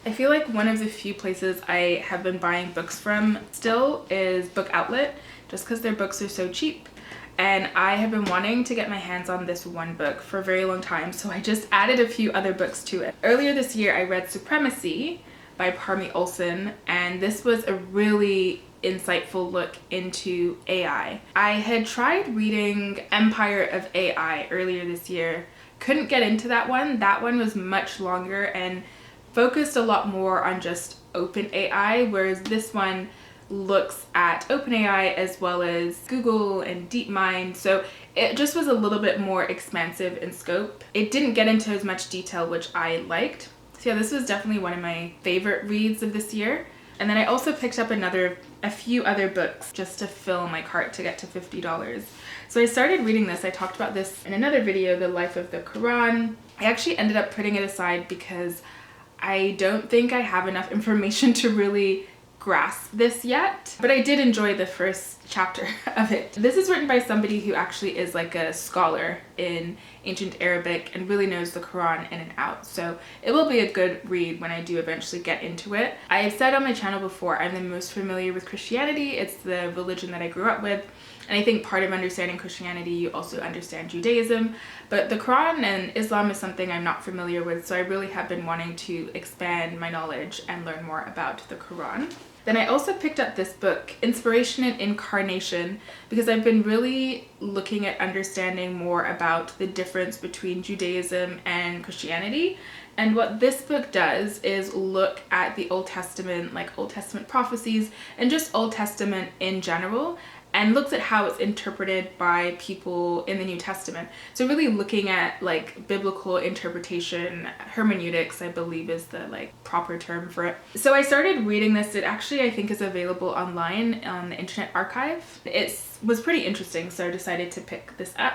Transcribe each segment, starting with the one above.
I feel like one of the few places I have been buying books from still is Book Outlet, just because their books are so cheap. And I have been wanting to get my hands on this one book for a very long time, so I just added a few other books to it. Earlier this year, I read Supremacy by Parmi Olson, and this was a really insightful look into AI. I had tried reading Empire of AI earlier this year, couldn't get into that one. That one was much longer and focused a lot more on just OpenAI, whereas this one looks at OpenAI as well as Google and DeepMind, so it just was a little bit more expansive in scope. It didn't get into as much detail, which I liked. So yeah, this was definitely one of my favorite reads of this year. And then I also picked up a few other books just to fill my cart to get to $50. So I started reading this. I talked about this in another video, The Life of the Quran. I actually ended up putting it aside because I don't think I have enough information to really grasp this yet, but I did enjoy the first chapter of it. This is written by somebody who actually is like a scholar in ancient Arabic and really knows the Quran in and out, so it will be a good read when I do eventually get into it. I have said on my channel before, I'm the most familiar with Christianity. It's the religion that I grew up with, and I think part of understanding Christianity, you also understand Judaism, but the Quran and Islam is something I'm not familiar with, so I really have been wanting to expand my knowledge and learn more about the Quran. Then I also picked up this book, Inspiration and Incarnation, because I've been really looking at understanding more about the difference between Judaism and Christianity. And what this book does is look at the Old Testament, like Old Testament prophecies, and just Old Testament in general, and looks at how it's interpreted by people in the New Testament. So really looking at like biblical interpretation, hermeneutics, I believe is the like proper term for it. So I started reading this. It actually, I think, is available online on the Internet Archive. It was pretty interesting, so I decided to pick this up.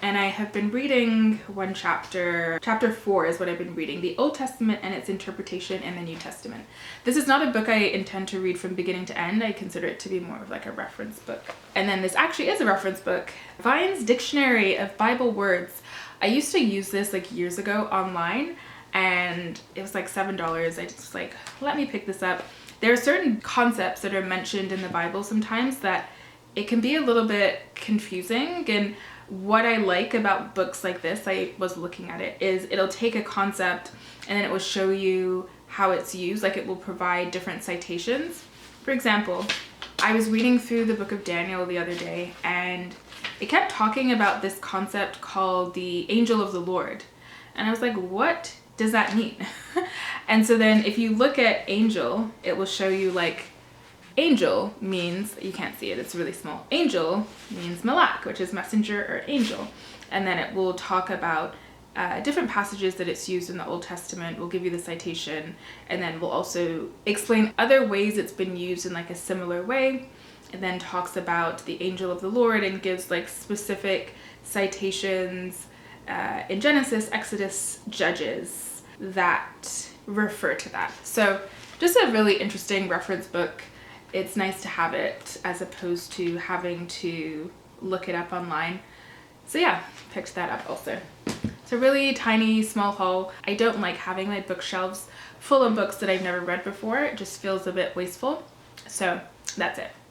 And I have been reading one chapter. Chapter 4 is what I've been reading, the Old Testament and its interpretation in the New Testament. This is not a book I intend to read from beginning to end. I consider it to be more of like a reference book. And then this actually is a reference book, Vine's Dictionary of Bible Words. I used to use this like years ago online, and it was like $7. I just was like, let me pick this up. There are certain concepts that are mentioned in the Bible sometimes that it can be a little bit confusing, and what I like about books like this, I was looking at it, is it'll take a concept and then it will show you how it's used. Like it will provide different citations. For example, I was reading through the book of Daniel the other day, and it kept talking about this concept called the angel of the Lord. And I was like, what does that mean? And so then if you look at angel, it will show you like angel means, you can't see it, it's really small. Angel means malak, which is messenger or angel. And then it will talk about different passages that it's used in the Old Testament. We'll give you the citation, and then we'll also explain other ways it's been used in like a similar way. And then talks about the angel of the Lord and gives like specific citations in Genesis, Exodus, Judges that refer to that. So just a really interesting reference book. It's nice to have it as opposed to having to look it up online. So yeah, picked that up also. It's a really tiny, small haul. I don't like having my bookshelves full of books that I've never read before. It just feels a bit wasteful. So that's it.